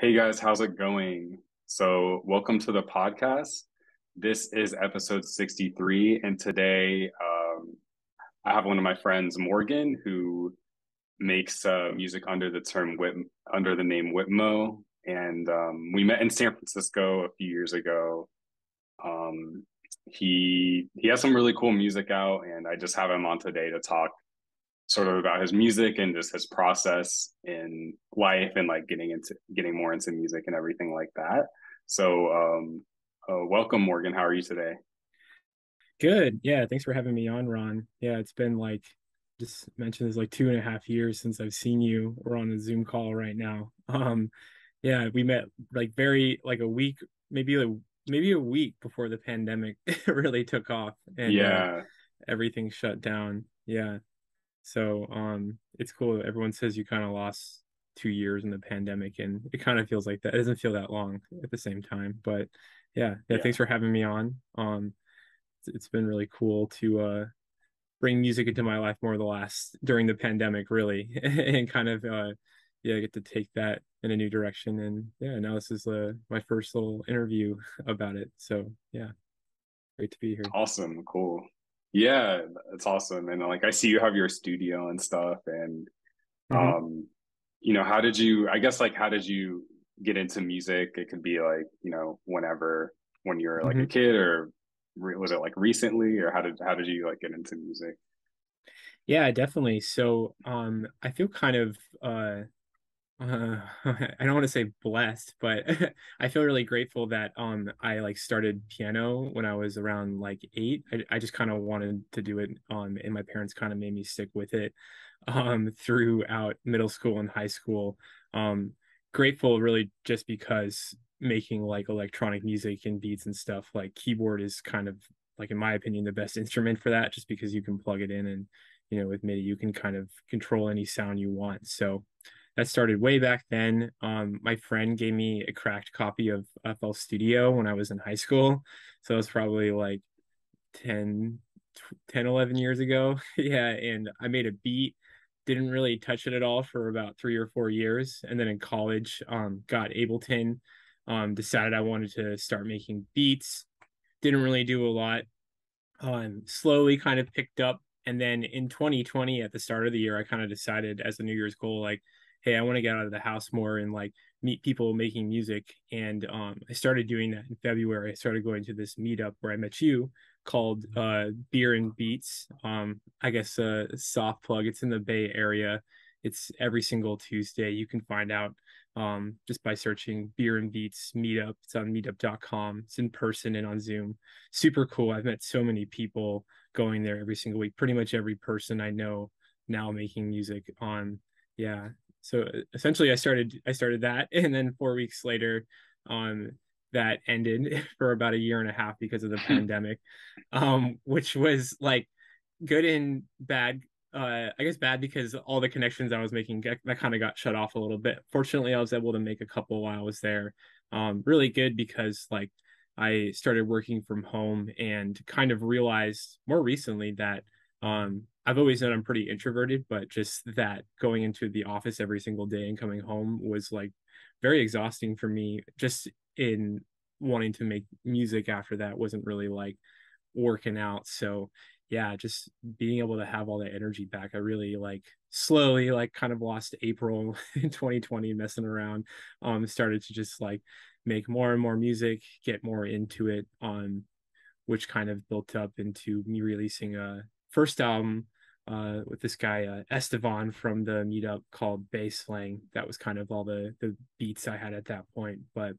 Hey guys, how's it going? So, welcome to the podcast. This is episode 63, and today I have one of my friends, Morgan, who makes music under under the name WhitMo, and we met in San Francisco a few years ago. Um, he has some really cool music out, and I just have him on today to talk sort of about his music and just his process in life and like getting more into music and everything like that. So, welcome, Morgan. How are you today? Good. Yeah, thanks for having me on, Ron. Yeah, it's been like just mentioned it's like 2.5 years since I've seen you. We're on a Zoom call right now. Yeah, we met like very like a week, maybe a week before the pandemic really took off and Yeah, everything shut down. Yeah. So it's cool. Everyone says you kind of lost 2 years in the pandemic, and it kind of feels like that. It doesn't feel that long at the same time. But yeah, yeah, thanks for having me on. It's been really cool to bring music into my life more the last during the pandemic, really, and kind of yeah, get to take that in a new direction. And yeah, now this is my first little interview about it. So yeah, great to be here. awesome, cool. Yeah, it's awesome. And like I see you have your studio and stuff, and Hmm. um, how did I guess like how did you get into music? It could be like, whenever when you were like a Hmm. kid or was it like recently or how did you like get into music? Yeah, definitely. So I feel kind of I don't want to say blessed, but I feel really grateful that I like started piano when I was around like 8. I just kind of wanted to do it and my parents kind of made me stick with it throughout middle school and high school. Um Grateful really just because making like electronic music and beats and stuff like keyboard is kind of like in my opinion the best instrument for that just because you can plug it in and with MIDI you can kind of control any sound you want. So that started way back then. My friend gave me a cracked copy of FL Studio when I was in high school. So it was probably like 10, 10, 11 years ago. Yeah. And I made a beat, didn't really touch it at all for about 3 or 4 years. And then in college, got Ableton, decided I wanted to start making beats. Didn't really do a lot. Slowly kind of picked up. And then in 2020, at the start of the year, I kind of decided as a New Year's goal, like, hey, I want to get out of the house more and like meet people making music. And I started doing that in February. I started going to this meetup where I met you called Beer and Beats. I guess a soft plug. It's in the Bay Area. It's every single Tuesday. You can find out just by searching Beer and Beats Meetup. It's on meetup.com. It's in person and on Zoom. Super cool. I've met so many people going there every single week. Pretty much every person I know now making music on. Yeah. So essentially I started that and then 4 weeks later um that ended for about a year and a half because of the pandemic. Which was like good and bad. I guess bad because all the connections I was making that kind of got shut off a little bit. Fortunately, I was able to make a couple while I was there. Really good because like I started working from home and kind of realized more recently that I've always known I'm pretty introverted, but just that going into the office every single day and coming home was like very exhausting for me. Just in wanting to make music after that wasn't really like working out. So yeah, just being able to have all that energy back. I really like slowly like kind of lost April in 2020 messing around. Started to just like make more and more music, get more into it, which kind of built up into me releasing a first album with this guy Estevan from the meetup called Bass Slang. That was kind of all the beats I had at that point. But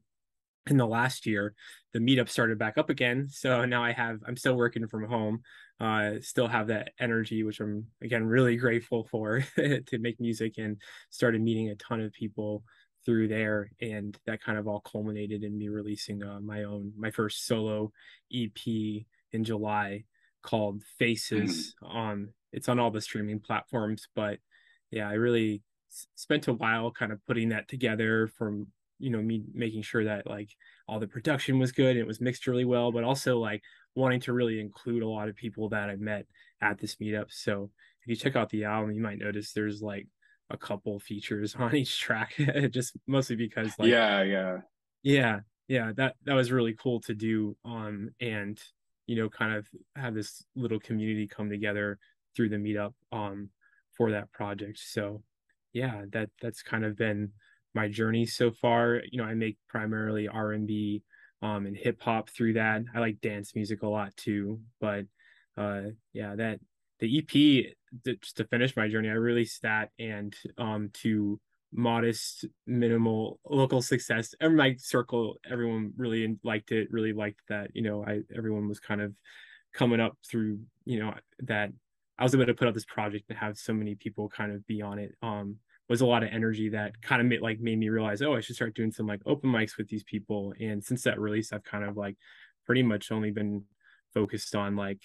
in the last year, the meetup started back up again. So now I'm still working from home, still have that energy, which I'm again really grateful for to make music and started meeting a ton of people through there. And that kind of all culminated in me releasing my first solo EP in July called Faces. It's on all the streaming platforms, but yeah, I really spent a while kind of putting that together from me making sure that like all the production was good and it was mixed really well, but also like wanting to really include a lot of people that I met at this meetup. So if you check out the album, you might notice there's like a couple features on each track, just mostly because like Yeah, yeah. yeah, yeah, that was really cool to do. And kind of have this little community come together through the meetup for that project. So yeah, that's kind of been my journey so far. I make primarily R&B and hip hop through that. I like dance music a lot too, but yeah, that the EP, just to finish my journey, I released that, and to modest, minimal local success. In my circle, everyone really liked it, really liked that, everyone was kind of coming up through, that I was able to put out this project and have so many people kind of be on it. Was a lot of energy that kind of made me realize, oh, I should start doing some like open mics with these people. And since that release, I've kind of like pretty much only been focused on like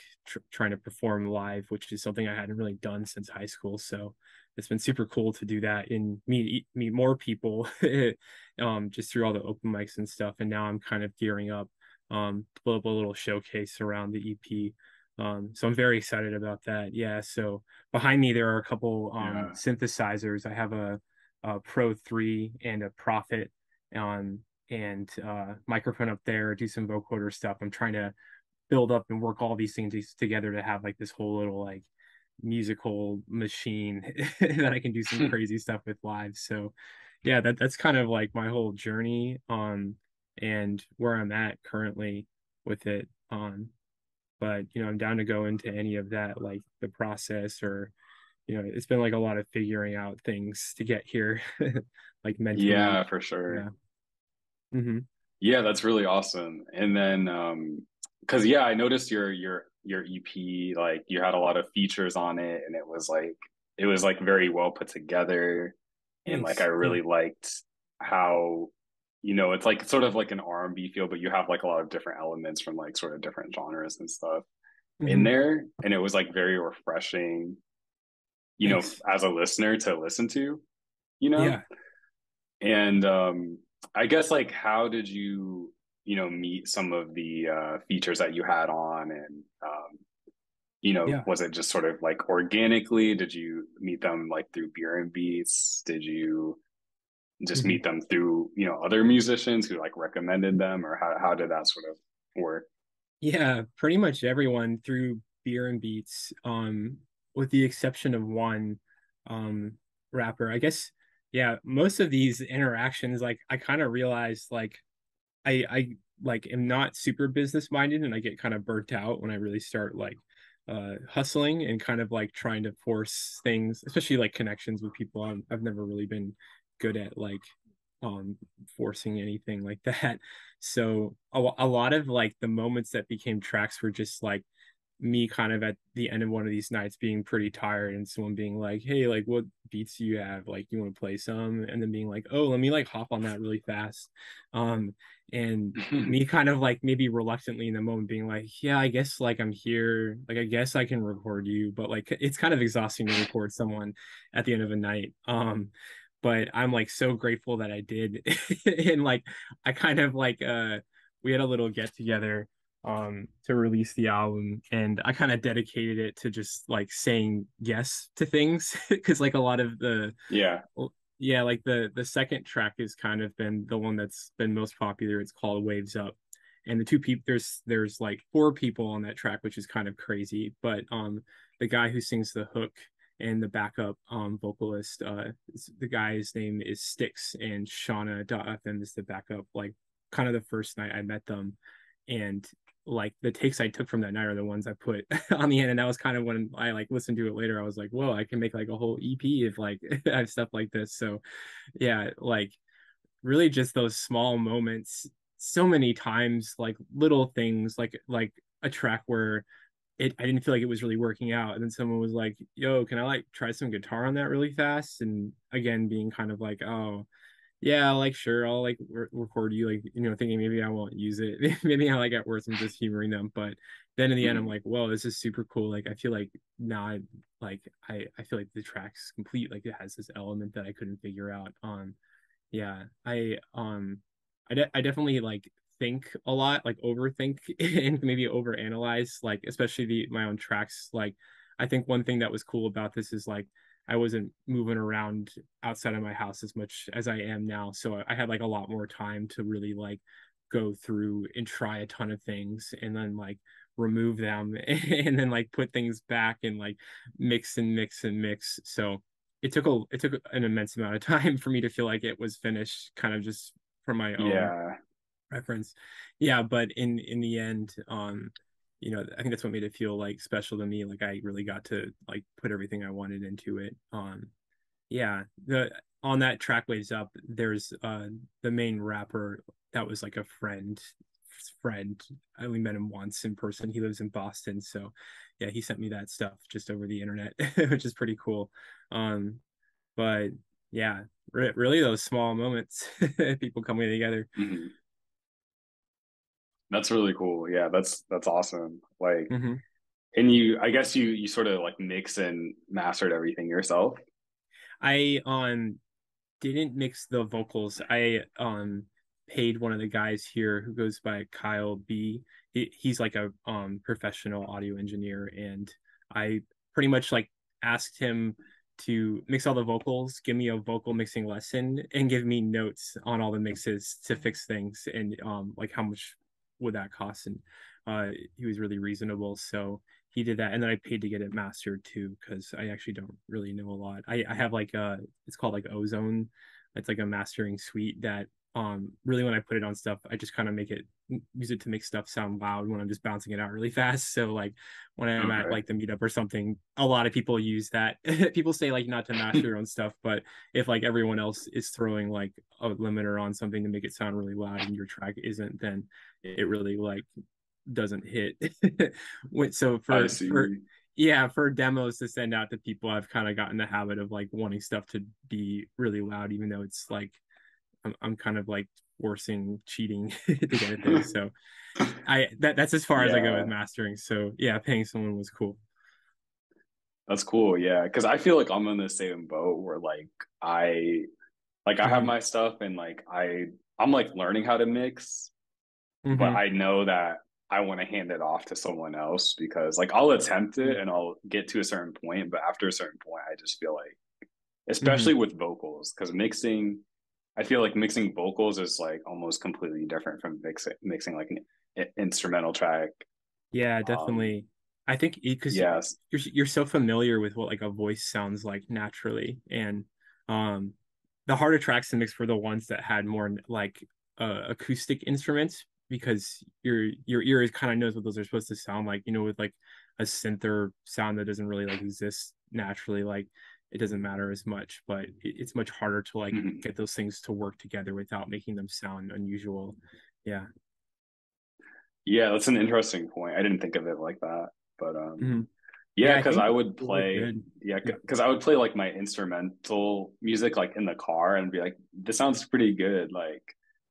trying to perform live, which is something I hadn't really done since high school. So it's been super cool to do that and meet more people just through all the open mics and stuff. And now I'm kind of gearing up to build up a little showcase around the EP. So I'm very excited about that. Yeah. So behind me there are a couple Yeah. synthesizers. I have a Pro 3 and a Prophet and microphone up there, do some vocoder stuff. I'm trying to build up and work all these things together to have like this whole little like musical machine that I can do some crazy stuff with live. So yeah, that's kind of like my whole journey and where I'm at currently with it. But I'm down to go into any of that, like the process, or it's been like a lot of figuring out things to get here, like mentally. Yeah, for sure. Yeah. Hmm. Yeah, that's really awesome. And then because yeah, I noticed your EP, like you had a lot of features on it, and it was like very well put together. And like I Thanks. Yeah. really liked how, it's like sort of like an R&B feel, but you have like a lot of different elements from like sort of different genres and stuff in Hmm. there. And it was like very refreshing, Thanks. as a listener to listen to, you know? Yeah. And I guess like how did you, meet some of the features that you had on, and Yeah. was it just sort of like organically? Did you meet them like through beer and beats? Did you just Hmm. meet them through, other musicians who like recommended them, or how did that sort of work? Yeah, pretty much everyone through beer and beats, with the exception of one um rapper. I guess, yeah, most of these interactions, like I kind of realized like I like am not super business minded, and I get kind of burnt out when I really start like hustling and kind of like trying to force things, especially like connections with people. I've never really been good at like um forcing anything like that. So a lot of like the moments that became tracks were just like me kind of at the end of one of these nights being pretty tired, and someone being like, hey, like what beats do you have, like you want to play some, and then being like, oh, let me like hop on that really fast. And me kind of like maybe reluctantly in the moment being like, yeah, I guess like I'm here, like I guess I can record you, but like it's kind of exhausting to record someone at the end of a night. But I'm like so grateful that I did. And like I kind of like we had a little get together to release the album, and I kind of dedicated it to just like saying yes to things because like a lot of the Yeah. yeah, like the second track has kind of been the one that's been most popular. It's called Waves Up. And the two people, there's like four people on that track, which is kind of crazy. But the guy who sings the hook and the backup vocalist, the guy's name is Styx, and Shauna.fm is the backup. Like kind of the first night I met them, and like the takes I took from that night are the ones I put on the end. And that was kind of when I like listened to it later. I was like, whoa, I can make like a whole EP if like I have stuff like this. So yeah, like really just those small moments so many times, like little things, like a track where I didn't feel like it was really working out. And then someone was like, yo, can I like try some guitar on that really fast? And again, being kind of like, oh, yeah, like sure, I'll like record you, like thinking maybe I won't use it. Maybe I like at worst I'm just humoring them, but then in the end I'm Mhm. like, whoa, this is super cool. Like I feel like now I feel like the track's complete. Like it has this element that I couldn't figure out. Yeah, I definitely like think a lot, like overthink and maybe overanalyze, like especially the my own tracks. Like I think one thing that was cool about this is like I wasn't moving around outside of my house as much as I am now. So I had like a lot more time to really like go through and try a ton of things and then like remove them and then like put things back and like mix and mix and mix. So it took an immense amount of time for me to feel like it was finished, kind of just from my own Yeah. preference. Yeah, but in the end, I think that's what made it feel like special to me. Like I really got to like put everything I wanted into it. Yeah, the on that track Waves Up, there's the main rapper that was like a friend. I only met him once in person. He lives in Boston, so yeah, he sent me that stuff just over the internet, which is pretty cool. Um, but yeah, really those small moments, people coming together. Mhm. That's really cool. Yeah, that's awesome. Like, Hmm. and I guess you sort of like mix and mastered everything yourself. I didn't mix the vocals. I paid one of the guys here who goes by Kyle B. He's like a professional audio engineer, and I pretty much like asked him to mix all the vocals, give me a vocal mixing lesson, and give me notes on all the mixes to fix things and like how much would that cost. And he was really reasonable, so he did that, and then I paid to get it mastered too because I actually don't really know a lot. I have like it's called like Ozone. It's like a mastering suite that really when I put it on stuff, I just kind of make it use it to make stuff sound loud when I'm just bouncing it out really fast. So like when I'm at Okay. like the meetup or something, a lot of people use that. People say like not to master your own stuff, but if like everyone else is throwing like a limiter on something to make it sound really loud and your track isn't, then it really like doesn't hit. So I for see. yeah, for demos to send out to people, I've kind of gotten the habit of like wanting stuff to be really loud, even though it's like I'm kind of like forcing cheating to get it there. So that's as far as I go with Yeah, mastering. So yeah, paying someone was cool. that's cool. Yeah, because I feel like I'm in the same boat where I have Hmm. my stuff and I'm like learning how to mix, but Hmm. I know that I want to hand it off to someone else because like I'll attempt it Hmm. and I'll get to a certain point, but after a certain point, I just feel like, Hmm. especially with vocals, because I feel like mixing vocals is like almost completely different from mixing like an instrumental track. Yeah, Um, definitely. I think because yes. you're so familiar with what like a voice sounds like naturally, and um, the harder tracks to mix were the ones that had more like acoustic instruments because your ear kind of knows what those are supposed to sound like. With like a synth or sound that doesn't really like exist naturally, like it doesn't matter as much, but it's much harder to like Mhm. get those things to work together without making them sound unusual. Yeah. Yeah, that's an interesting point. I didn't think of it like that, but Hmm. yeah, Yeah, I because think I would they work play, good. yeah, Yeah. because I would play like my instrumental music like in the car and be like, this sounds pretty good. Like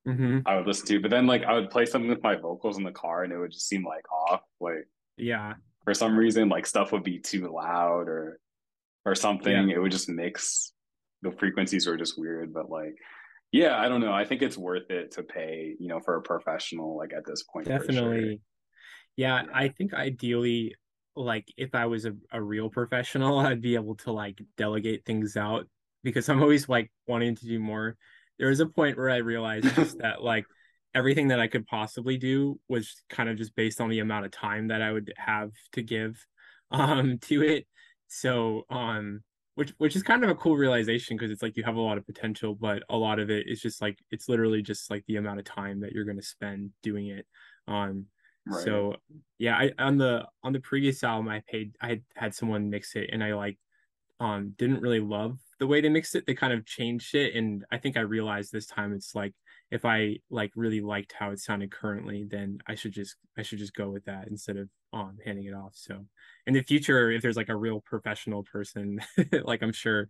Hmm. I would listen to, but then like I would play something with my vocals in the car and it would just seem like off. Like Yeah. for some reason, like stuff would be too loud or Yeah. something. It would just mix. The frequencies were just weird, but like, yeah, I don't know. I think it's worth it to pay, for a professional like at this point for sure. Definitely. Yeah, I Yeah. think ideally, like if I was a real professional, I'd be able to like delegate things out because I'm always like wanting to do more. There was a point where I realized just that like everything that I could possibly do was kind of just based on the amount of time that I would have to give to it. So which is kind of a cool realization because it's like you have a lot of potential, but a lot of it is just like it's literally just like the amount of time that you're going to spend doing it. Um Right. so yeah, I on the previous album I had someone mix it and I like didn't really love the way they mixed it. They kind of changed it and I think I realized this time it's like if I like really liked how it sounded currently, then I should just go with that instead of handing it off. So in the future, if there's like a real professional person, like I'm sure,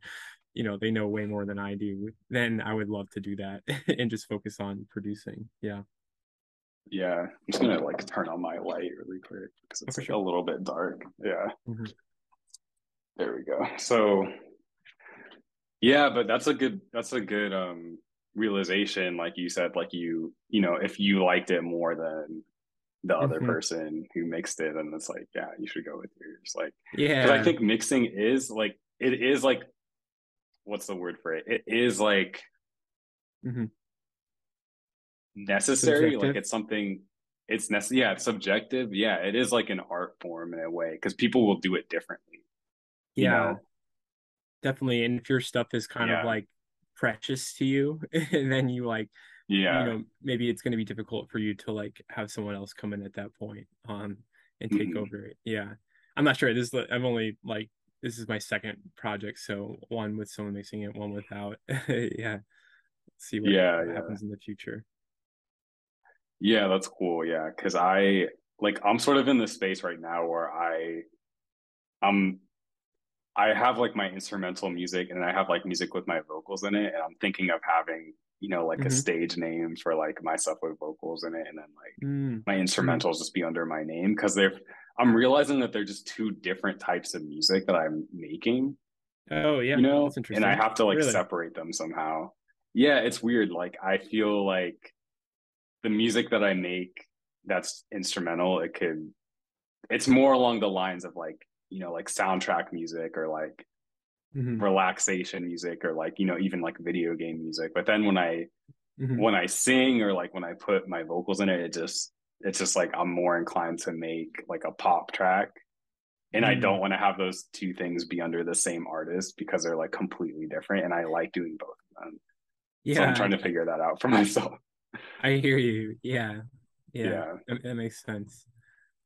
they know way more than I do, then I would love to do that and just focus on producing. Yeah. Yeah. I'm just gonna like turn on my light really quick because Oh, it's for like a sure. little bit dark. Yeah. Hmm. There we go. So yeah, but that's a good realization, like you said, like if you liked it more than the other Hmm. person who mixed it, and it's like, yeah, you should go with yours. Like, because I Yeah. think mixing is like it is like what's the word for it? It is like Hmm. necessary. Like Subjective. it's something. It's necessary. Yeah, it's subjective. Yeah, it is like an art form in a way because people will do it differently. You Yeah, know. definitely. And if your stuff is kind of Yeah. like precious to you, and then you like, Yeah. maybe it's going to be difficult for you to like have someone else come in at that point, and take Hmm. over it. Yeah. I'm not sure. I've only like, this is my second project. So one with someone mixing it, one without. Yeah. See Yeah. what Yeah. happens in the future. Yeah. That's cool. Yeah, because I'm sort of in the space right now where I'm I have like my instrumental music and I have like music with my vocals in it. And I'm thinking of having, like a Hmm. stage name for like my stuff with vocals in it. And then like Mm. my Hmm. instrumentals just be under my name because I'm realizing that they're just two different types of music that I'm making, Oh, yeah. That's and I interesting. have to like Really? separate them somehow. Yeah, it's weird. Like I feel like the music that I make that's instrumental, it's more along the lines of like, like soundtrack music or like Hmm. relaxation music or like even like video game music, but then Hmm. when I sing or like when I put my vocals in it, it's just like I'm more inclined to make like a pop track, and I don't Mm. want to have those two things be under the same artist because they're like completely different, and I like doing both of them, so I'm Yeah, trying to figure that out for myself. I hear you. Yeah. Yeah. Yeah. That makes sense.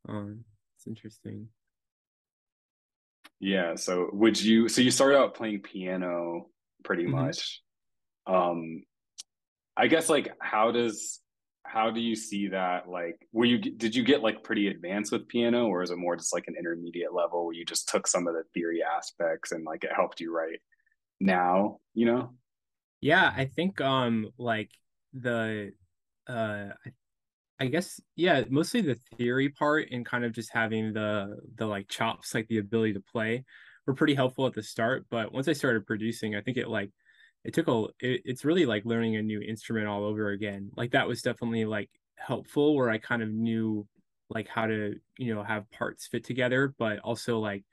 It's interesting. Yeah, so you started out playing piano pretty Hmm. much. um I guess like how do you see that, like did you get like pretty advanced with piano, or is it more just like an intermediate level where you just took some of the theory aspects and like it helped you write now? Yeah, I think like the I guess, yeah, mostly the theory part and kind of just having the like chops, like the ability to play were pretty helpful at the start, but once I started producing, I think it's really like learning a new instrument all over again. Like that was definitely like helpful where I kind of knew like how to, have parts fit together, but also like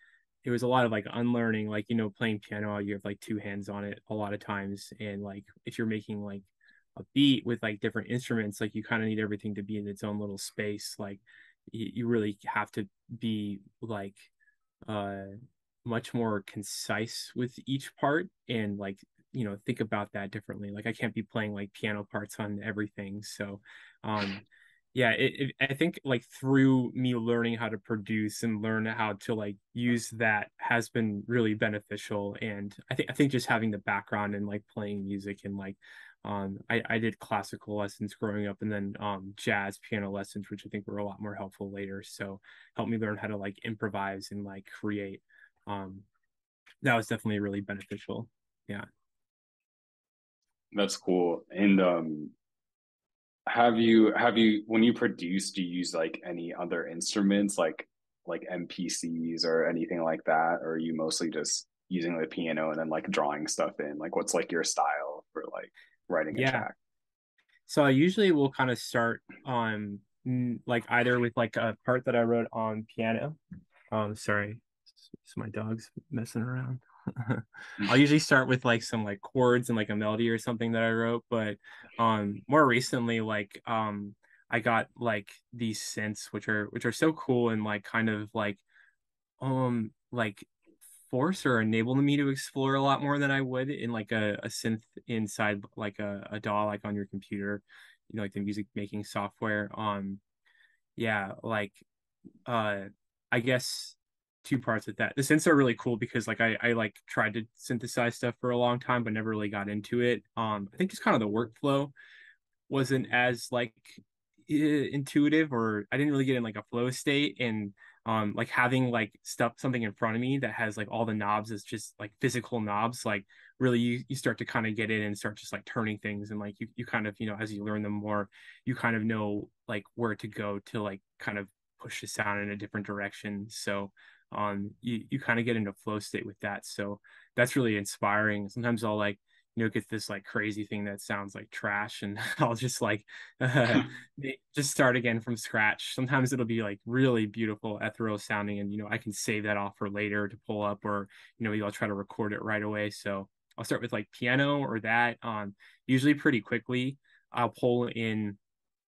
it was a lot of like unlearning, like, playing piano, you have like two hands on it a lot of times. And like if you're making like a beat with like different instruments, like you kind of need everything to be in its own little space. Like you really have to be like uh much more concise with each part and like think about that differently. Like I can't be playing like piano parts on everything. So um yeah, I think like through me learning how to produce and learn how to like use that has been really beneficial. And I think just having the background and like playing music and like I did classical lessons growing up and then jazz piano lessons, which I think were a lot more helpful later. So helped me learn how to like improvise and like create. um that was definitely really beneficial. Yeah. That's cool. And have you when you produce, do you use like any other instruments like MPCs or anything like that, or are you mostly just using the piano and then like drawing stuff in? Like what's like your style for like writing a Yeah. track? So I usually will kind of start on like either with like a part that I wrote on piano. Sorry, it's my dog's messing around. I'll usually start with like some like chords and like a melody or something that I wrote, but more recently I got like these synths which are so cool and like kind of like force or enable me to explore a lot more than I would in like a synth inside like a DAW like on your computer, like the music making software. Yeah, like uh I guess two parts with that. The synths are really cool because like I like tried to synthesize stuff for a long time but never really got into it. I think just kind of the workflow wasn't as like intuitive, or I didn't really get in like a flow state. And like having like something in front of me that has like all the knobs is just like physical knobs, like really you start to kind of get in and start just like turning things. And like you kind of, as you learn them more, you kind of know like where to go to like kind of push the sound in a different direction. So you kind of get into flow state with that. So that's really inspiring. Sometimes I'll like get this like crazy thing that sounds like trash, and I'll just like uh, just start again from scratch. Sometimes it'll be like really beautiful, ethereal sounding, and I can save that off for later to pull up, or maybe I'll try to record it right away. So I'll start with like piano or that. Usually pretty quickly. I'll pull in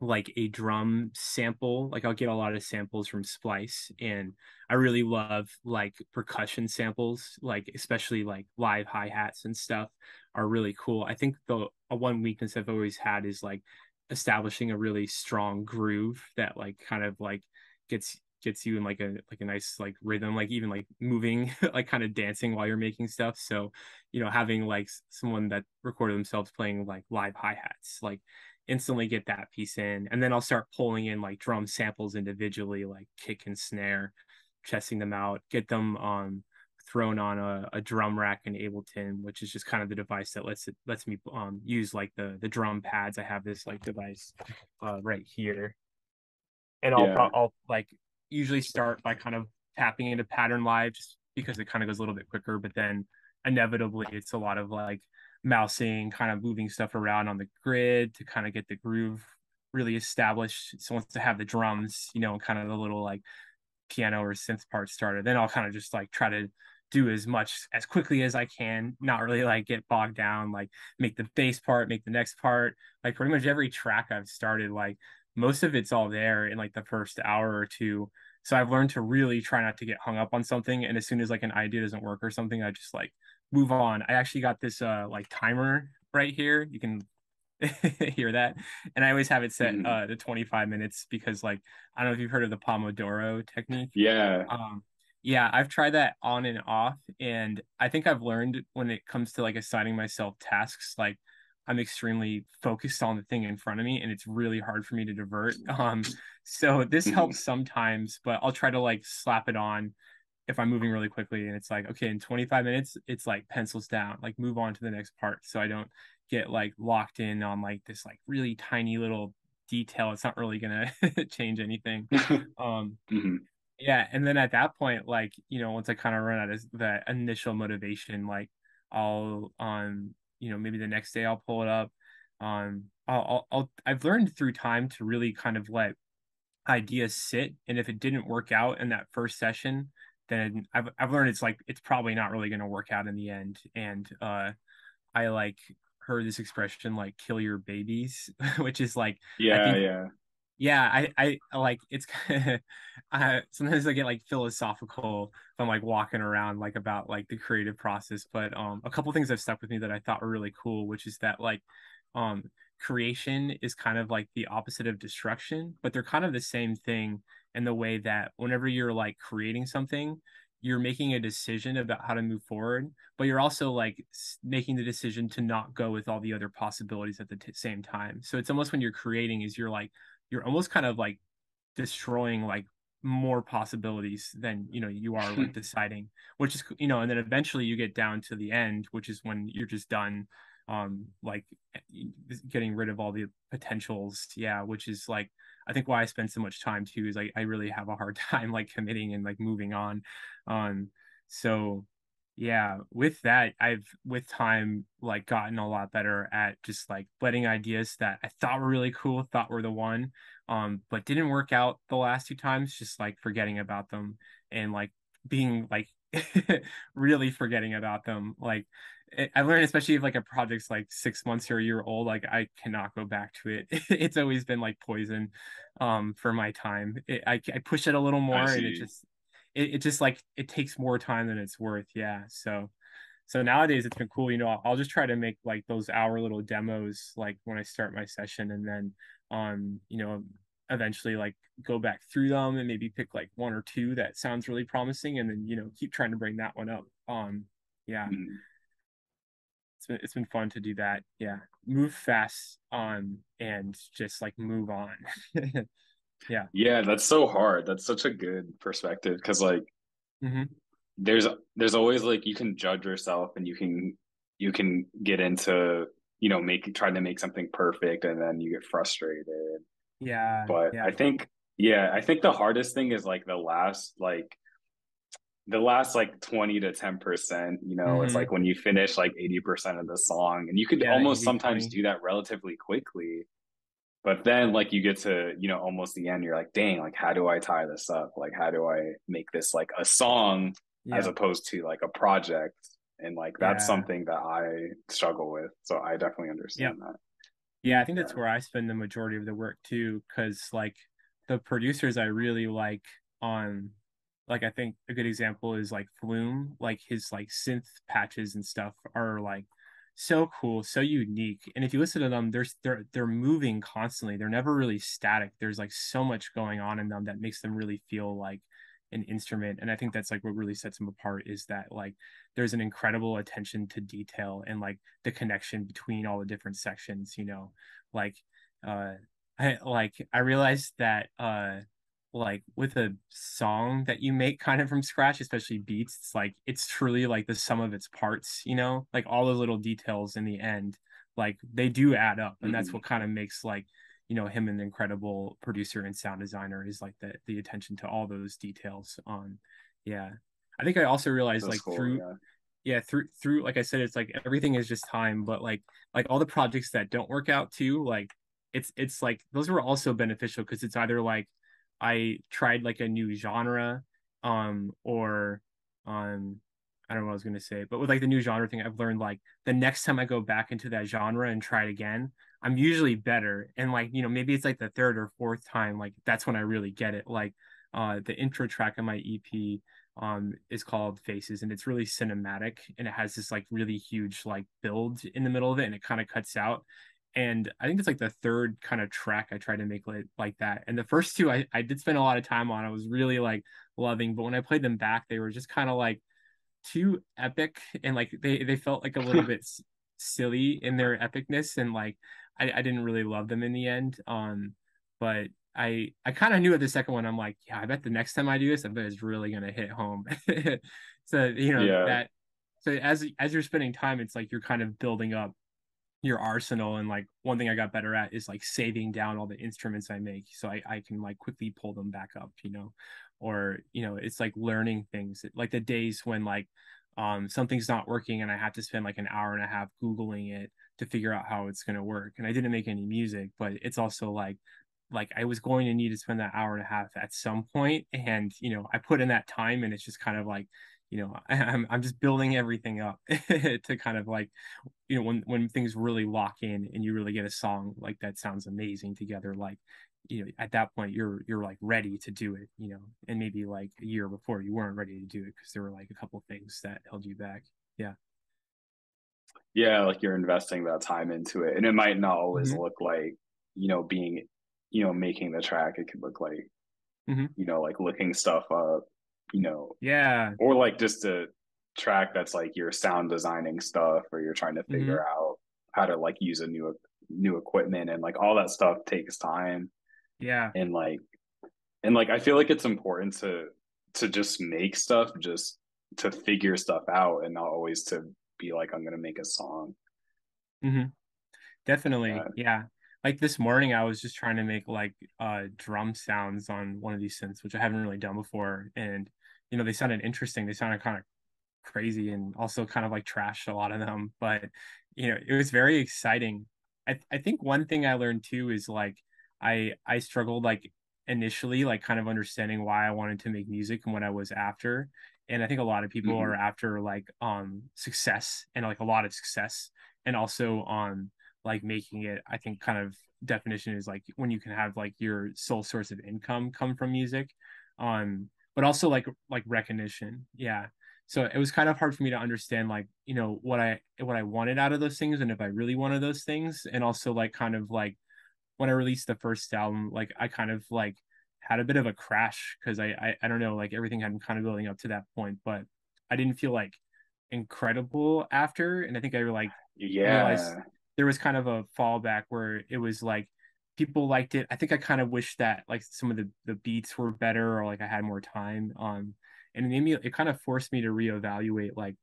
like a drum sample. Like I'll get a lot of samples from Splice, and I really love like percussion samples, like especially like live hi-hats and stuff are really cool. I think the one weakness I've always had is like establishing a really strong groove that like kind of like gets you in like a nice like rhythm, like even like moving like kind of dancing while you're making stuff. So having like someone that recorded themselves playing like live hi-hats, like instantly get that piece in. And then I'll start pulling in like drum samples individually, like kick and snare, chesting them out, get them thrown on a drum rack in Ableton, which is just kind of the device that lets me use like the drum pads. I have this like device right here, and Yeah. I'll like usually start by kind of tapping into pattern live just because it kind of goes a little bit quicker, but then inevitably it's a lot of like mousing, kind of moving stuff around on the grid to kind of get the groove really established. So once I have the drums, kind of the little like piano or synth part started, then I'll kind of just like try to do as much as quickly as I can, not really like get bogged down, like make the bass part, make the next part. Like pretty much every track I've started, like most of it's all there in like the first hour or two. So I've learned to really try not to get hung up on something. And as soon as like an idea doesn't work or something, I just like move on. I actually got this like timer right here. You can hear that. And I always have it set Mhm. to 25 minutes because like I don't know if you've heard of the Pomodoro technique. Yeah. Um yeah, I've tried that on and off, and I think I've learned when it comes to like assigning myself tasks, like I'm extremely focused on the thing in front of me and it's really hard for me to divert. So this Mhm. helps sometimes, but I'll try to like slap it on if I'm moving really quickly and it's like, okay, in 25 minutes, it's like pencils down, like move on to the next part. So I don't get like locked in on like this like really tiny little detail. It's not really gonna change anything. Um, Mhm. yeah, and then at that point, like, once I kind of run out of that initial motivation, like I'll maybe the next day I'll pull it up. I've learned through time to really kind of let ideas sit, and if it didn't work out in that first session, then I've learned it's like it's probably not really going to work out in the end. And I like heard this expression like kill your babies, which is like I Yeah, think yeah. yeah, I like it's sometimes I get like philosophical if I'm like walking around like about like the creative process. But a couple things have stuck with me that I thought were really cool, which is that like um creation is kind of like the opposite of destruction, but they're kind of the same thing in the way that whenever you're like creating something, you're making a decision about how to move forward, but you're also like making the decision to not go with all the other possibilities at the same time. So it's almost when you're creating is you're almost kind of like destroying like more possibilities than you are like deciding, which is and then eventually you get down to the end, which is when you're just done like getting rid of all the potentials, yeah, which is like I think why I spend so much time too is like I really have a hard time like committing and like moving on. um so yeah, with that, I've with time like gotten a lot better at just like letting ideas that I thought were really cool, thought were the one, but didn't work out the last two times, just like forgetting about them and like being like really forgetting about them. Like I learned, especially if like a project's like 6 months or a year old, like I cannot go back to it. It's always been like poison, for my time. I push it a little I more, and see. it just like it takes more time than it's worth. Yeah. So nowadays it's been cool. I'll just try to make like those hour little demos like when I start my session, and then um, you know, eventually like go back through them and maybe pick like one or two that sounds really promising, and then keep trying to bring that one up. Yeah, Mhm. it's been fun to do that. Yeah, move fast and just like move on. Yeah. Yeah, that's so hard. That's such a good perspective because like Hmm. there's there's always like you can judge yourself and you can get into make trying to make something perfect and then you get frustrated. Yeah. But Yeah. I think the hardest thing is like the last like 20 to 10%, it's Hmm. like when you finish like 80% of the song and you could Yeah. The almost 80 sometimes 20. do that relatively quickly. But then like you get to, almost the end, you're like, dang, like how do I tie this up? Like how do I make this like a song as Yeah. opposed to like a project? And like that's Yeah. something that I struggle with. So I definitely Yeah. understand that. Yeah, I think that's Yeah. where I spend the majority of the work too, because like the producers I really like on like I think a good example is like Flume, like his like synth patches and stuff are like so cool, so unique. And if you listen to them, they're moving constantly. They're never really static. There's like so much going on in them that makes them really feel like an instrument. And I think that's like what really sets them apart is that like there's an incredible attention to detail and like the connection between all the different sections, you know, like uh I realized that like with a song that you make kind of from scratch, especially beats, it's like it's truly like the sum of its parts, you know, like all those little details in the end, like they do add up, and that's Hmm. what kind of makes like him an incredible producer and sound designer is like the attention to all those details. Yeah, I think I also realized That's like cool. through Yeah. yeah through like I said, it's like everything is just time, but like all the projects that don't work out too, like it's like those were also beneficial because it's either like I tried like a new genre, or I don't know what I was gonna say, but with like the new genre thing, I've learned like the next time I go back into that genre and try it again, I'm usually better. And like, maybe it's like the third or fourth time, like that's when I really get it. Like the intro track of my EP is called Faces, and it's really cinematic, and it has this like really huge like build in the middle of it, and it kind of cuts out. And I think it's like the third kind of track I tried to make like that. And the first two I did spend a lot of time on. I was really like loving, but when I played them back, they were just kind of like too epic, and like they felt like a little bit silly in their epicness, and like I didn't really love them in the end. But I kind of knew at the second one, I'm like, yeah, I bet the next time I do this, I bet it's really gonna hit home. So Yeah. that so as you're spending time, it's like you're kind of building up your arsenal. And like one thing I got better at is like saving down all the instruments I make so I can like quickly pull them back up, or it's like learning things like the days when like something's not working and I have to spend like an hour and a half Googling it to figure out how it's going to work. And I didn't make any music, but it's also like I was going to need to spend that hour and a half at some point, and I put in that time, and it's just kind of like I'm just building everything up to kind of like when things really lock in and you really get a song like that sounds amazing together, like at that point you're like ready to do it, and maybe like a year before you weren't ready to do it because there were like a couple things that held you back. Yeah. Yeah. Like you're investing that time into it. And it might not always Hmm. look like, being, making the track. It could look like, Hmm. like looking stuff up, you know, Yeah. or like just a track that's like you're sound designing stuff or you're trying to Hmm. figure out how to like use a new equipment, and like all that stuff takes time. Yeah. And like I feel like it's important to just make stuff, just to figure stuff out, and not always to be like I'm gonna make a song. Hmm. Definitely. uh, Yeah. Like this morning I was just trying to make like drum sounds on one of these synths, which I haven't really done before. And they sounded interesting. They sounded kind of crazy and also kind of like trash, a lot of them, but it was very exciting. I think one thing I learned too is like I struggled like initially like kind of understanding why I wanted to make music and what I was after. And I think a lot of people are mhm. after like success, and like a lot of success, and also like making it, I think kind of definition is like when you can have like your sole source of income come from music. But also like recognition. Yeah. So it was kind of hard for me to understand like what I wanted out of those things, and if I really wanted those things. And also like kind of like when I released the first album, like I kind of like had a bit of a crash because I don't know, like everything had been kind of building up to that point, but I didn't feel like incredible after. And I think I realized Yeah. there was kind of a fallback where it was like people liked it. I think I kind of wish that like some of the beats were better, or like I had more time. And it kind of forced me to reevaluate like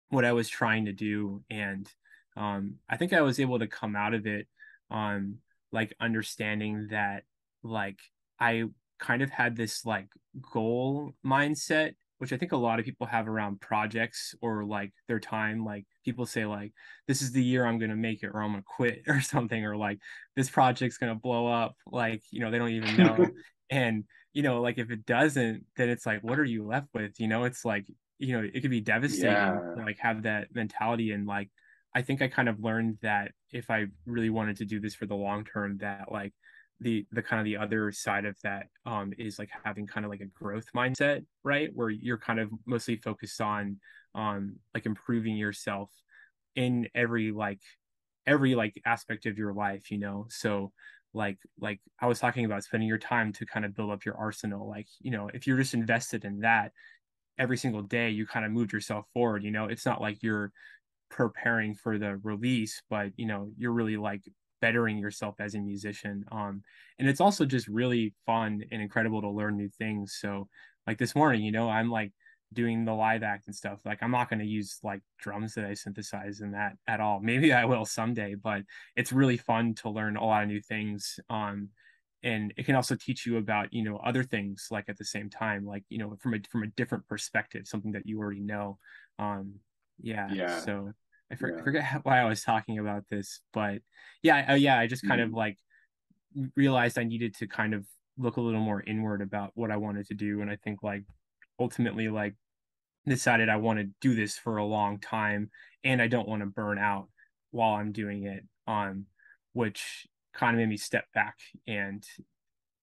what I was trying to do. And I think I was able to come out of it um like understanding that like I kind of had this like goal mindset, which I think a lot of people have around projects or like their time. Like people say like this is the year I'm gonna make it, or I'm gonna quit or something, or like this project's gonna blow up, like they don't even know. And like if it doesn't, then it's like what are you left with? It's like it could be devastating Yeah. to like have that mentality. And like, I think I kind of learned that if I really wanted to do this for the long term, that like the kind of the other side of that is like having kind of like a growth mindset, right? Where you're kind of mostly focused on like improving yourself in every like aspect of your life, so like I was talking about spending your time to kind of build up your arsenal. Like, if you're just invested in that every single day, you kind of moved yourself forward. It's not like you're preparing for the release, but you're really like bettering yourself as a musician. And it's also just really fun and incredible to learn new things. So like this morning, I'm like doing the live act and stuff. Like I'm not going to use like drums that I synthesize in that at all. Maybe I will someday, but it's really fun to learn a lot of new things. And it can also teach you about other things like at the same time, like from a different perspective, something that you already know. um yeah, Yeah. so I Yeah. forget why I was talking about this, but yeah, I just kind of Mhm. like realized I needed to kind of look a little more inward about what I wanted to do. And I think like ultimately like decided I want to do this for a long time, and I don't want to burn out while I'm doing it, which kind of made me step back and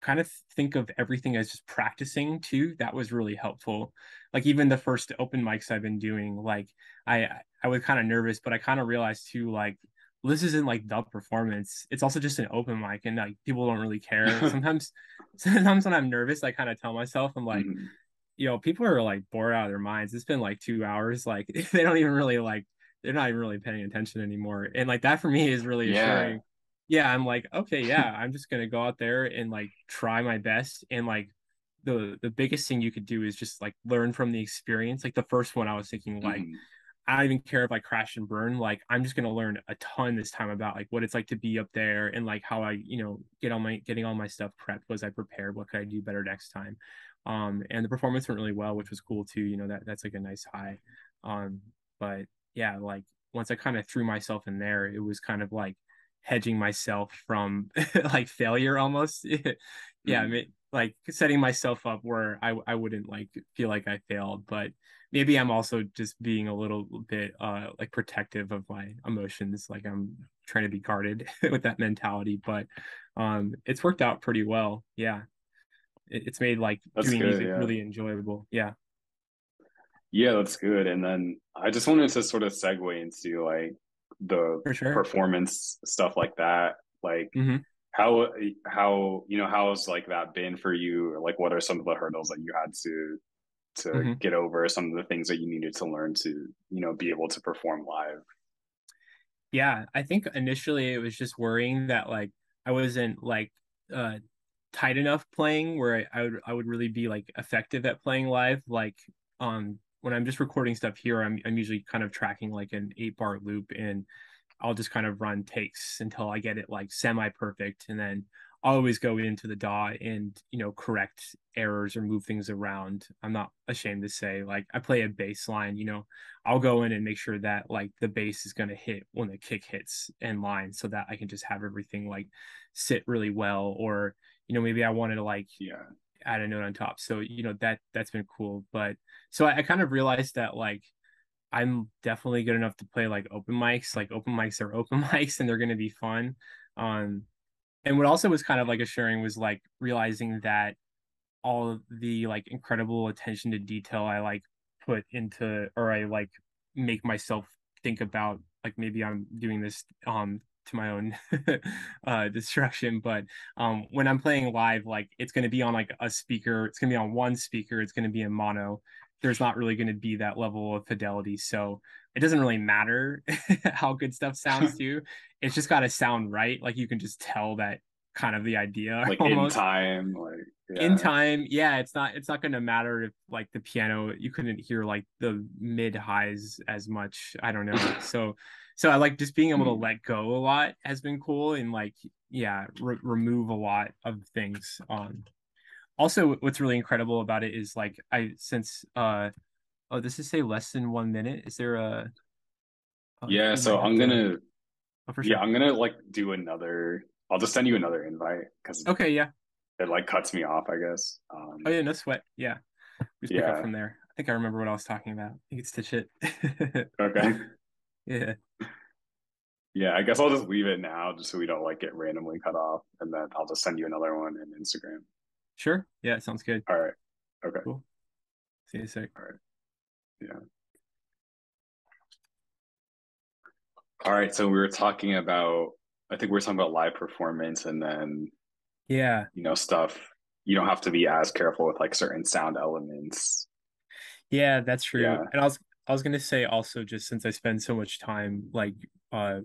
kind of think of everything as just practicing too. That was really helpful. Like even the first open mics I've been doing, like I was kind of nervous, but I kind of realized too, like this isn't like the performance. It's also just an open mic, and like people don't really care. Sometimes, sometimes when I'm nervous, I kind of tell myself, I'm like, Mhm. people are like bored out of their minds. It's been like 2 hours. Like they don't even really like, they're not even really paying attention anymore. And like that for me is really Yeah. assuring. Yeah, I'm like, okay, yeah, I'm just gonna go out there and like try my best. And like the biggest thing you could do is just like learn from the experience. Like the first one, I was thinking like, Mhm. I don't even care if I crash and burn. Like I'm just gonna learn a ton this time about like what it's like to be up there, and like how I, getting all my stuff prepped. Was I prepared? What could I do better next time? And the performance went really well, which was cool too. That's like a nice high. Um, but yeah, like once I kind of threw myself in there, it was kind of like hedging myself from like failure almost. Yeah, Mhm. like setting myself up where I wouldn't like feel like I failed. But maybe I'm also just being a little bit like protective of my emotions. Like I'm trying to be guarded with that mentality. But it's worked out pretty well. Yeah. It's made like That's doing good. music Yeah. really enjoyable. Yeah, Yeah, that's good. And then I just wanted to sort of segue into like the for sure. performance stuff like that. Like Hmm. how how's like that been for you? Or, like what are some of the hurdles that you had to Hmm. get over, some of the things that you needed to learn to, be able to perform live? Yeah, I think initially it was just worrying that like I wasn't like uh tight enough playing where I would really be like effective at playing live. Like when I'm just recording stuff here, I'm usually kind of tracking like an 8-bar loop, and I'll just kind of run takes until I get it like semi perfect, and then I'll always go into the DAW and correct errors or move things around. I'm not ashamed to say like I play a bass line. I'll go in and make sure that like the bass is going to hit when the kick hits in line, so that I can just have everything like sit really well. Or maybe I wanted to like Yeah. add a note on top. So that's been cool. But so I kind of realized that like I'm definitely good enough to play like open mics. Like open mics are open mics, and they're going to be fun. Um, and what also was kind of like assuring was like realizing that all of the like incredible attention to detail I like put into, or I like make myself think about, like maybe I'm doing this to my own destruction. But when I'm playing live, like it's going to be on like a speaker, it's going to be on one speaker, it's going to be in mono. There's not really going to be that level of fidelity, so it doesn't really matter how good stuff sounds to you. It's just got to sound right. Like you can just tell that kind of the idea Like in almost time, like in yeah. time. Yeah, it's not going to matter if like the piano, you couldn't hear like the mid highs as much. I don't know. So I like just being able to Hmm. let go a lot has been cool, and like yeah, remove a lot of things. Also what's really incredible about it is like I since oh, does this say less than 1 minute? Is there a Yeah, we so might have to. Oh, for sure. I'm gonna like do another. I'll just send you another invite because Okay, yeah. it like cuts me off, I guess. Oh yeah, no sweat. Yeah, we just pick up Yeah. from there. think I remember what I was talking about. You can stitch it. Okay. Yeah. Yeah, I guess I'll just leave it now just so we don't like get randomly cut off, and then I'll just send you another one in Instagram. Sure. Yeah, sounds good. All right. Okay. Cool. See you in a sec. All right. Yeah. All right. So we were talking about, I think we were talking about live performance and then, Yeah. stuff. You don't have to be as careful with like certain sound elements. Yeah, that's true. Yeah. And I was gonna say also just since I spend so much time like uh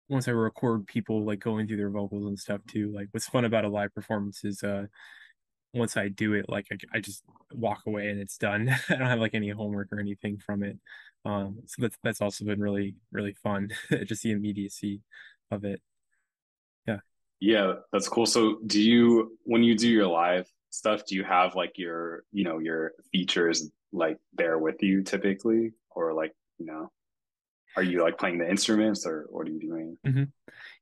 once I record people like going through their vocals and stuff too, like what's fun about a live performance is once I do it, like I just walk away and it's done. I don't have like any homework or anything from it. So that's also been really, really fun. Just the immediacy of it. Yeah. Yeah, that's cool. So when you do your live stuff, do you have like your features like there with you typically? Or like, are you like playing the instruments or what are you doing? hmm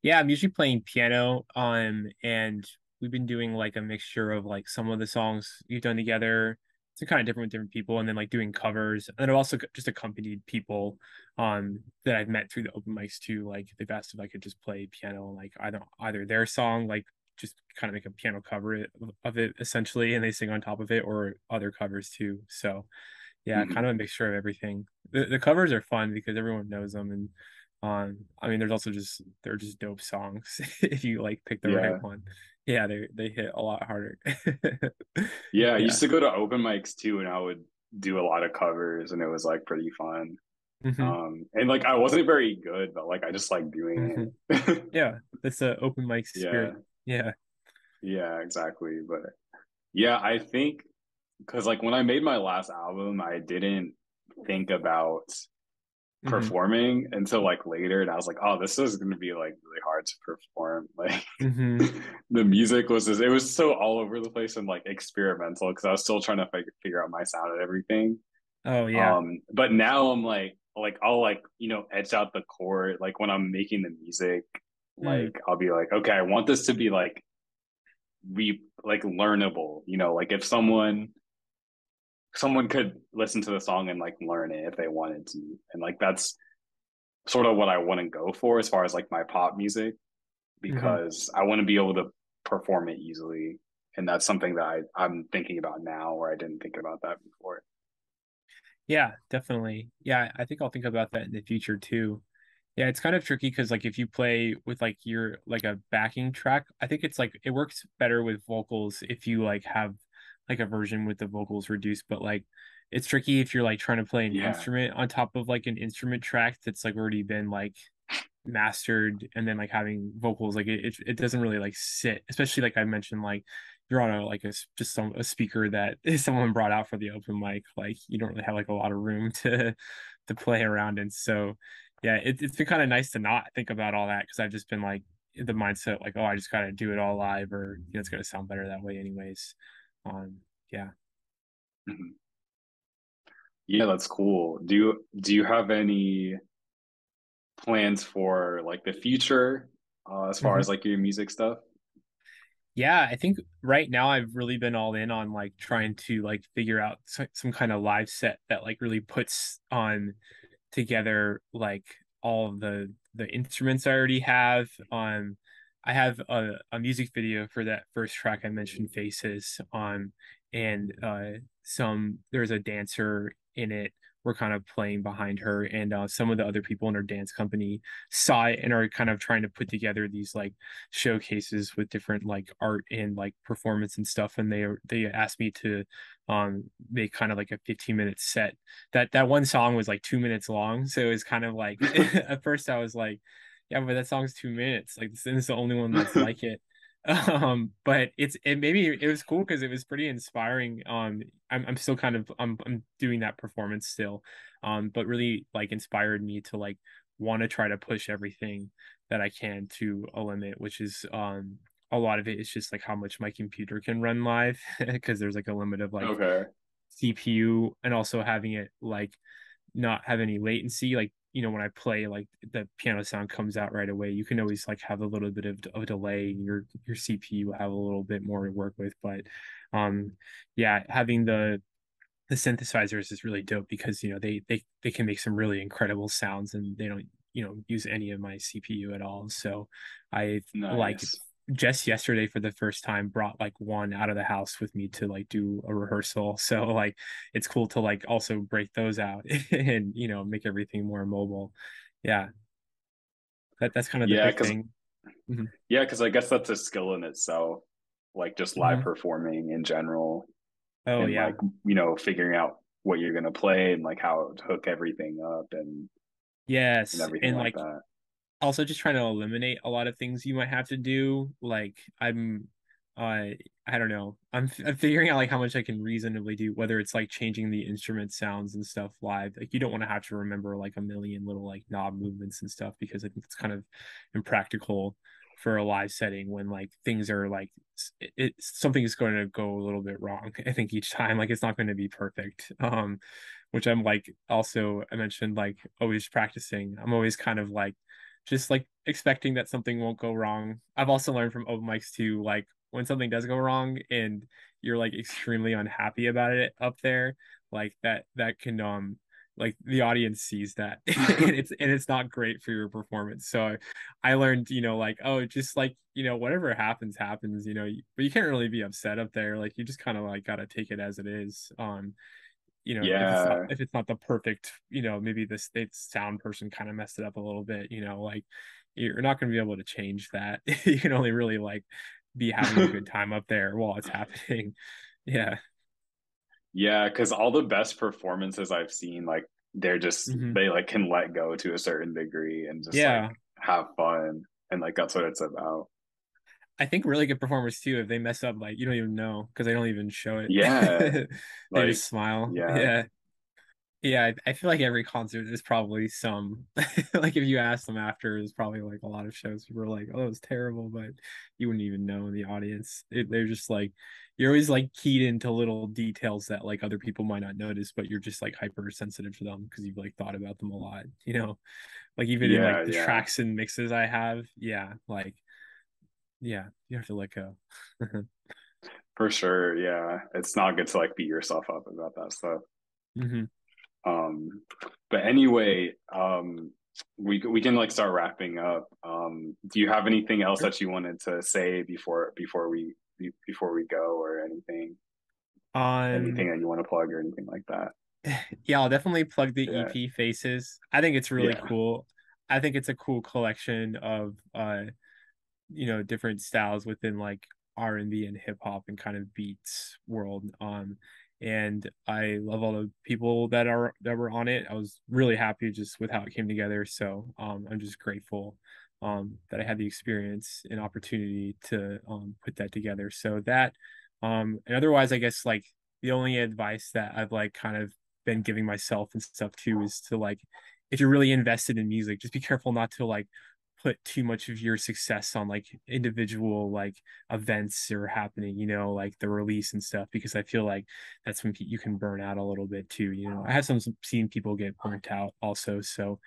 Yeah, I'm usually playing piano, and we've been doing like a mixture of like some of the songs we've done together. It's kind of different with different people, and then like doing covers. And I've also just accompanied people, that I've met through the open mics too. Like they've asked if I could just play piano, like either their song, like just kind of make a piano cover of it essentially, and they sing on top of it, or other covers too. So yeah, kind Mhm. of a mixture of everything. The covers are fun because everyone knows them, and I mean, they're just dope songs if you like pick the right Yeah. one. Yeah, they hit a lot harder. Yeah, I Yeah. used to go to open mics too, and I would do a lot of covers, and it was like pretty fun. hmm And like I wasn't very good, but like I just like hmm doing it. Yeah, that's the open mic Yeah, spirit. Yeah. yeah, exactly. But yeah, I think because like when I made my last album, I didn't think about hmm performing until like later, and I was like, oh, this is going to be like really hard to perform. Like hmm the music was just, it was so all over the place and like experimental because I was still trying to figure out my sound and everything. Oh yeah. But now I'm like I'll like edge out the chord like when I'm making the music. Mm. Like I'll be like, okay, I want this to be like like learnable. Like if someone could listen to the song and like learn it if they wanted to, and like that's sort of what I want to go for as far as like my pop music hmm because I want to be able to perform it easily. And that's something that I'm thinking about now where I didn't think about that before. Yeah, definitely. Yeah, I think I'll think about that in the future too. Yeah, it's kind of tricky because like if you play with like your like a backing track, I think it's like it works better with vocals if you like have like a version with the vocals reduced, but like it's tricky if you're like trying to play an Yeah. instrument on top of like an instrument track that's like already been like mastered, and then like having vocals like it doesn't really like sit, especially like I mentioned, like you're on a like a speaker that someone brought out for the open mic, like you don't really have like a lot of room to play around in. So yeah, it's been kind of nice to not think about all that because I've just been like the mindset like, oh, I just gotta do it all live, or it's gonna sound better that way anyways. Yeah. Mhm. Yeah, that's cool. Do you have any plans for like the future as far as Mhm. like your music stuff? Yeah, I think right now I've really been all in on like trying to like figure out some kind of live set that like really puts on together like all of the instruments I already have. I have a music video for that first track I mentioned, Faces, and there's a dancer in it. We're kind of playing behind her, and some of the other people in her dance company saw it and are kind of trying to put together these like showcases with different like art and like performance and stuff. And they asked me to make kind of like a 15-minute set. That one song was like 2 minutes long, so it was kind of like at first I was like, yeah, but that song's 2 minutes. Like this is the only one that's like it. But it maybe it was cool because it was pretty inspiring. I'm still kind of I'm doing that performance still, but really like inspired me to like want to try to push everything that I can to a limit, which is a lot of it is just like how much my computer can run live because there's like a limit of like Okay. CPU, and also having it like not have any latency. Like, when I play, like the piano sound comes out right away. You can always like have a little bit of a delay. Your CPU will have a little bit more to work with, but yeah, having the synthesizers is really dope because they can make some really incredible sounds, and they don't use any of my CPU at all. So I like Nice. just yesterday for the first time brought like one out of the house with me to like do a rehearsal. So like it's cool to like also break those out and make everything more mobile. Yeah, that's kind of the Yeah, big because thing. Hmm. yeah, because I guess that's a skill in itself, like just live Hmm. performing in general, Oh and yeah. like figuring out what you're gonna play and like how to hook everything up and Yes, everything and like like that. also just trying to eliminate a lot of things you might have to do. Like I don't know. I'm figuring out like how much I can reasonably do, whether it's like changing the instrument sounds and stuff live. Like you don't want to have to remember like a million little like knob movements and stuff, because I think it's kind of impractical for a live setting when like things are like something is going to go a little bit wrong. I think each time like it's not going to be perfect. Which I'm like also I mentioned like always practicing. I'm always kind of like just like expecting that something won't go wrong. I've also learned from open mics too, like when something does go wrong and you're like extremely unhappy about it up there, like that can like the audience sees that and it's not great for your performance. So I learned, like, oh, just like, whatever happens, happens, but you can't really be upset up there. Like you just kind of like gotta take it as it is. Yeah, If it's not the perfect, maybe the state sound person kind of messed it up a little bit, like you're not going to be able to change that. You can only really like be having a good time up there while it's happening. Yeah. yeah, because all the best performances I've seen, like Hmm. they like can let go to a certain degree and just like Yeah. have fun, and like that's what it's about. I think really good performers too, if they mess up, like you don't even know because they don't even show it. Yeah, They just like smile. yeah, Yeah. Yeah, I feel like every concert is probably some like if you ask them after, there's probably like a lot of shows people are like, "Oh, it was terrible," but you wouldn't even know in the audience. They're just like you're always like keyed into little details that like other people might not notice, but you're just like hypersensitive to them because you've like thought about them a lot. Like even in yeah, like the yeah, tracks and mixes I have, yeah, like yeah, you have to let go. for sure. Yeah, it's not good to like beat yourself up about that stuff. Hmm. Um, but anyway, we can like start wrapping up. Do you have anything else Sure. that you wanted to say before we go, or anything Um, that you want to plug or anything like that? yeah, I'll definitely plug the Yeah, EP Faces. I think it's really yeah, cool. I think it's a cool collection of different styles within like R&B and hip hop and kind of beats world. And I love all the people that were on it. I was really happy just with how it came together. So I'm just grateful that I had the experience and opportunity to put that together. So that and otherwise I guess like the only advice that I've like kind of been giving myself and stuff too is to like if you're really invested in music, just be careful not to like put too much of your success on like individual like events or happening, like the release and stuff, because I feel like that's when you can burn out a little bit too. I have some seen people get burnt out also. So,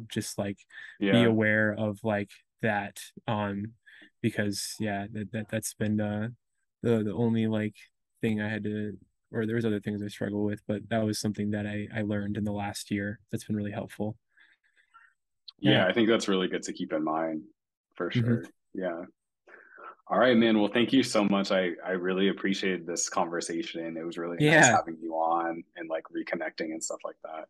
just like be yeah, aware of like that. Because yeah, that's been the only like thing I had to or there was other things I struggle with, but that was something that I learned in the last year that's been really helpful. yeah. Yeah. I think that's really good to keep in mind for Hmm. sure. Yeah. All right, man. Well, thank you so much. I really appreciated this conversation. It was really nice Yeah. having you on and like reconnecting and stuff like that.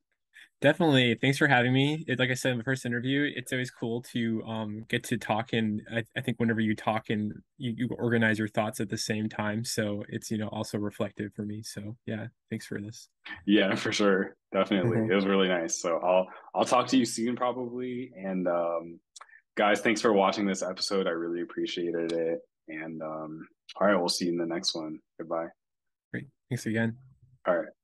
Definitely. Thanks for having me. Like I said in the first interview, it's always cool to get to talk, and I think whenever you talk and you organize your thoughts at the same time, so it's also reflective for me. So yeah, thanks for this. Yeah, for sure. Definitely. Mhm. It was really nice. So I'll talk to you soon probably. And guys, thanks for watching this episode. I really appreciated it. And all right, we'll see you in the next one. Goodbye. Great. Thanks again. All right.